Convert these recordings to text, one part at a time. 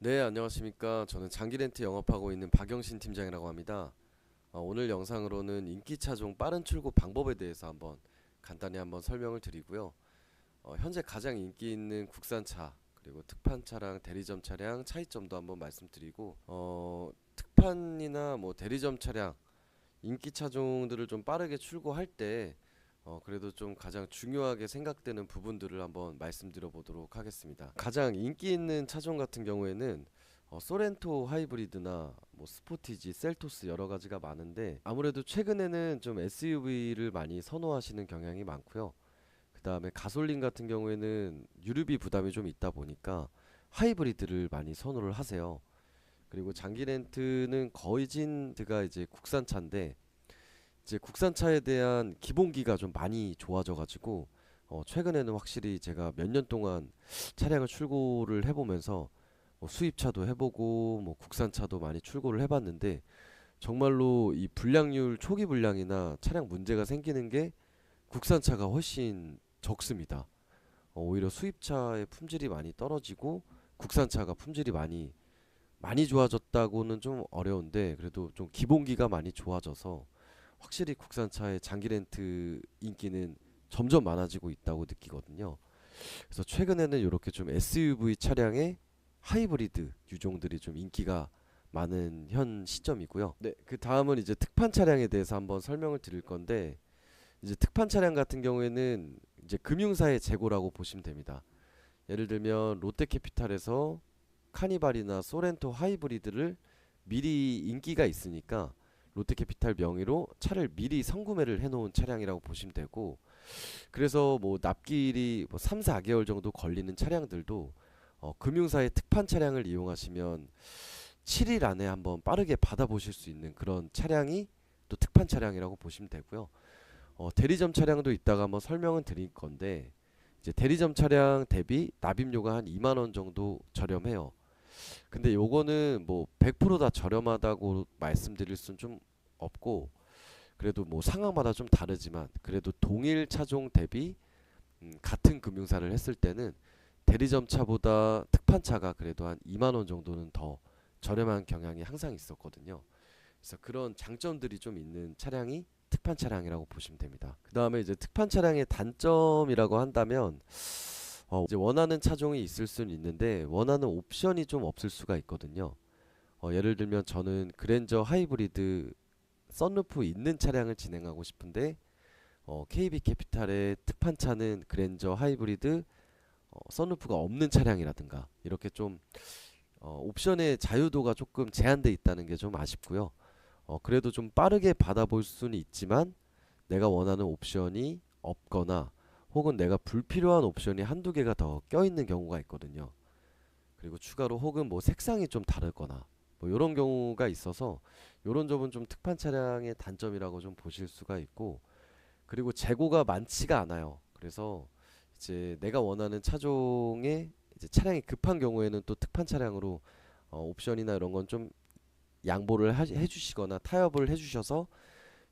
네, 안녕하십니까. 저는 장기렌트 영업하고 있는 박영신 팀장이라고 합니다. 오늘 영상으로는 인기 차종 빠른 출고 방법에 대해서 간단히 한번 설명을 드리고요. 현재 가장 인기 있는 국산차, 그리고 특판 차량, 대리점 차량 차이점도 한번 말씀드리고, 특판이나 뭐 대리점 차량, 인기 차종들을 좀 빠르게 출고할 때, 그래도 좀 가장 중요하게 생각되는 부분들을 한번 말씀드려 보도록 하겠습니다. 가장 인기 있는 차종 같은 경우에는 소렌토 하이브리드나 뭐 스포티지, 셀토스 여러 가지가 많은데 아무래도 최근에는 좀 SUV를 많이 선호하시는 경향이 많고요. 그 다음에 가솔린 같은 경우에는 유류비 부담이 좀 있다 보니까 하이브리드를 많이 선호를 하세요. 그리고 장기 렌트는 거의 진드가 이제 국산차인데 이제 국산차에 대한 기본기가 좀 많이 좋아져가지고 최근에는 확실히 제가 몇 년 동안 차량을 출고를 해보면서 수입차도 해보고 뭐 국산차도 많이 출고를 해봤는데 정말로 이 불량률 초기 불량이나 차량 문제가 생기는 게 국산차가 훨씬 적습니다. 오히려 수입차의 품질이 많이 떨어지고 국산차가 품질이 많이 좋아졌다고는 좀 어려운데 그래도 좀 기본기가 많이 좋아져서 확실히 국산차의 장기 렌트 인기는 점점 많아지고 있다고 느끼거든요. 그래서 최근에는 이렇게 좀 SUV 차량의 하이브리드 유종들이 좀 인기가 많은 현 시점이고요. 네, 그 다음은 이제 특판 차량에 대해서 한번 설명을 드릴 건데 이제 특판 차량 같은 경우에는 이제 금융사의 재고라고 보시면 됩니다. 예를 들면 롯데캐피탈에서 카니발이나 소렌토 하이브리드를 미리 인기가 있으니까 롯데캐피탈 명의로 차를 미리 선구매를 해놓은 차량이라고 보시면 되고 그래서 뭐 납기일이 뭐 3, 4개월 정도 걸리는 차량들도 금융사의 특판 차량을 이용하시면 7일 안에 한번 빠르게 받아보실 수 있는 그런 차량이 또 특판 차량이라고 보시면 되고요. 대리점 차량도 이따가 한번 설명은 드릴 건데 이제 대리점 차량 대비 납입료가 한 2만 원 정도 저렴해요. 근데 요거는 뭐 100%다 저렴하다고 말씀드릴 순 좀 없고 그래도 뭐 상황마다 좀 다르지만 그래도 동일 차종 대비 같은 금융사를 했을 때는 대리점 차보다 특판 차가 그래도 한 2만 원 정도는 더 저렴한 경향이 항상 있었거든요. 그래서 그런 장점들이 좀 있는 차량이 특판 차량이라고 보시면 됩니다. 그 다음에 이제 특판 차량의 단점이라고 한다면 이제 원하는 차종이 있을 수는 있는데 원하는 옵션이 좀 없을 수가 있거든요. 예를 들면 저는 그랜저 하이브리드 썬루프 있는 차량을 진행하고 싶은데 KB 캐피탈의 특판차는 그랜저 하이브리드 썬루프가 없는 차량이라든가 이렇게 좀 옵션의 자유도가 조금 제한돼 있다는 게 좀 아쉽고요. 그래도 좀 빠르게 받아볼 수는 있지만 내가 원하는 옵션이 없거나 혹은 내가 불필요한 옵션이 한두 개가 더 껴있는 경우가 있거든요. 그리고 추가로 혹은 뭐 색상이 좀 다르거나 뭐 이런 경우가 있어서 이런 점은 좀 특판 차량의 단점이라고 좀 보실 수가 있고 그리고 재고가 많지가 않아요. 그래서 이제 내가 원하는 차종의 이제 차량이 급한 경우에는 또 특판 차량으로 옵션이나 이런 건 좀 양보를 해주시거나 타협을 해주셔서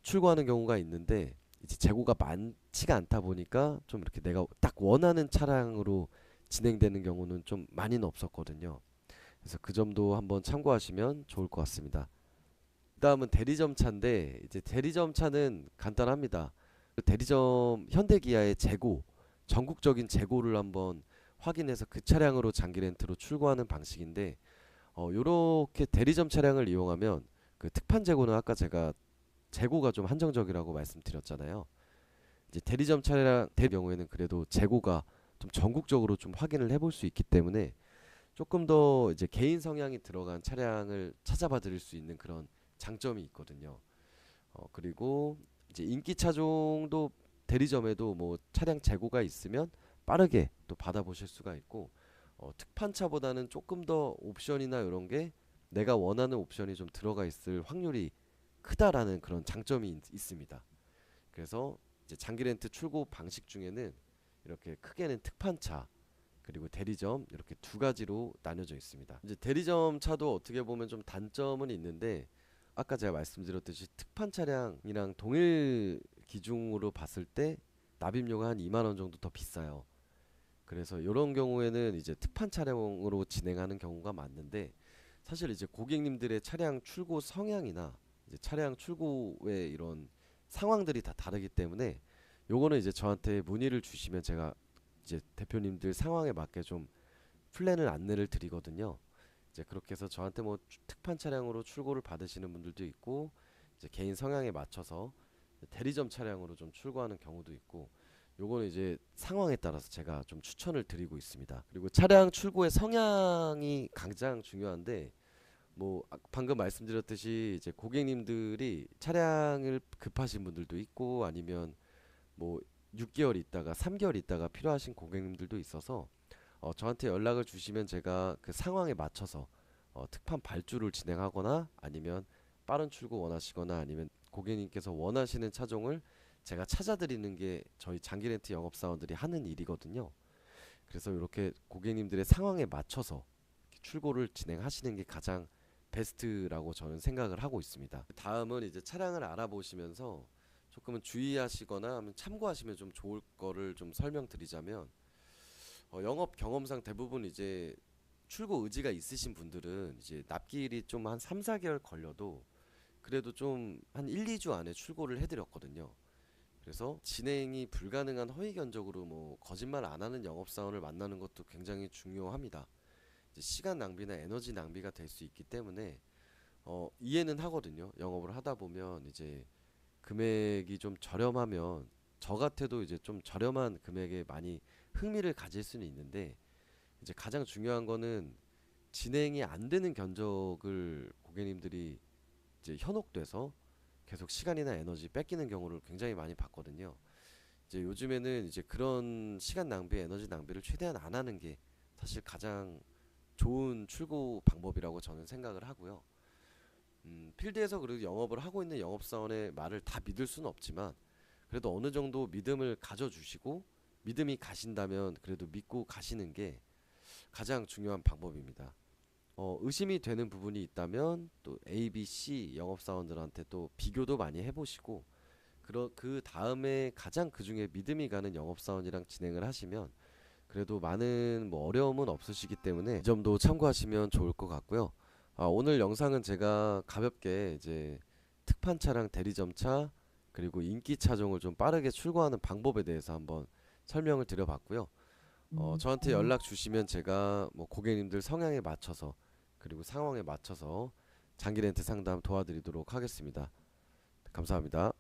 출고하는 경우가 있는데 이제 재고가 많지가 않다 보니까 좀 이렇게 내가 딱 원하는 차량으로 진행되는 경우는 좀 많이는 없었거든요. 그래서 그 점도 한번 참고하시면 좋을 것 같습니다. 그다음은 대리점 차인데 이제 대리점 차는 간단합니다. 대리점 현대기아의 재고, 전국적인 재고를 한번 확인해서 그 차량으로 장기 렌트로 출고하는 방식인데 요렇게 대리점 차량을 이용하면 그 특판 재고는 아까 제가 재고가 좀 한정적이라고 말씀드렸잖아요. 이제 대리점 차량 대 경우에는 그래도 재고가 좀 전국적으로 좀 확인을 해볼 수 있기 때문에 조금 더 이제 개인 성향이 들어간 차량을 찾아봐 드릴 수 있는 그런 장점이 있거든요. 그리고 이제 인기 차종도 대리점에도 뭐 차량 재고가 있으면 빠르게 또 받아보실 수가 있고 특판차보다는 조금 더 옵션이나 이런 게 내가 원하는 옵션이 좀 들어가 있을 확률이 크다라는 그런 장점이 있습니다. 그래서 이제 장기 렌트 출고 방식 중에는 이렇게 크게는 특판차 그리고 대리점 이렇게 두 가지로 나뉘어져 있습니다. 이제 대리점 차도 어떻게 보면 좀 단점은 있는데 아까 제가 말씀드렸듯이 특판 차량이랑 동일 기준으로 봤을 때 납입료가 한 2만 원 정도 더 비싸요. 그래서 이런 경우에는 이제 특판 차량으로 진행하는 경우가 많은데, 사실 이제 고객님들의 차량 출고 성향이나 이제 차량 출고의 이런 상황들이 다 다르기 때문에 요거는 이제 저한테 문의를 주시면 제가 이제 대표님들 상황에 맞게 좀 플랜을 안내를 드리거든요. 이제 그렇게 해서 저한테 뭐 특판 차량으로 출고를 받으시는 분들도 있고, 이제 개인 성향에 맞춰서 대리점 차량으로 좀 출고하는 경우도 있고, 요거는 이제 상황에 따라서 제가 좀 추천을 드리고 있습니다. 그리고 차량 출고의 성향이 가장 중요한데, 뭐 방금 말씀드렸듯이 이제 고객님들이 차량을 급하신 분들도 있고, 아니면 뭐 6개월 있다가 3개월 있다가 필요하신 고객님들도 있어서 저한테 연락을 주시면 제가 그 상황에 맞춰서 특판 발주를 진행하거나, 아니면 빠른 출고 원하시거나, 아니면 고객님께서 원하시는 차종을 제가 찾아드리는 게 저희 장기렌트 영업사원들이 하는 일이거든요. 그래서 이렇게 고객님들의 상황에 맞춰서 출고를 진행하시는 게 가장 베스트라고 저는 생각을 하고 있습니다. 다음은 이제 차량을 알아보시면서 조금은 주의하시거나 하면 참고하시면 좀 좋을 거를 좀 설명드리자면, 영업 경험상 대부분 이제 출고 의지가 있으신 분들은 이제 납기일이 좀 한 3, 4개월 걸려도 그래도 좀 한 1, 2주 안에 출고를 해드렸거든요. 그래서 진행이 불가능한 허위 견적으로 뭐 거짓말 안 하는 영업사원을 만나는 것도 굉장히 중요합니다. 이제 시간 낭비나 에너지 낭비가 될 수 있기 때문에 이해는 하거든요. 영업을 하다 보면 이제 금액이 좀 저렴하면 저 같아도 이제 좀 저렴한 금액에 많이 흥미를 가질 수는 있는데, 이제 가장 중요한 거는 진행이 안 되는 견적을 고객님들이 이제 현혹돼서 계속 시간이나 에너지 뺏기는 경우를 굉장히 많이 봤거든요. 이제 요즘에는 이제 그런 시간 낭비, 에너지 낭비를 최대한 안 하는 게 사실 가장 좋은 출고 방법이라고 저는 생각을 하고요. 필드에서 그래도 영업을 하고 있는 영업사원의 말을 다 믿을 수는 없지만, 그래도 어느 정도 믿음을 가져주시고 믿음이 가신다면 그래도 믿고 가시는 게 가장 중요한 방법입니다. 의심이 되는 부분이 있다면 또 A, B, C 영업사원들한테 또 비교도 많이 해보시고, 그 다음에 가장 그 중에 믿음이 가는 영업사원이랑 진행을 하시면 그래도 많은 뭐 어려움은 없으시기 때문에 이 점도 참고하시면 좋을 것 같고요. 오늘 영상은 제가 가볍게 이제 특판 차량 대리점차 그리고 인기 차종을 좀 빠르게 출고하는 방법에 대해서 한번 설명을 드려봤고요. 저한테 연락 주시면 제가 뭐 고객님들 성향에 맞춰서 그리고 상황에 맞춰서 장기 렌트 상담 도와드리도록 하겠습니다. 감사합니다.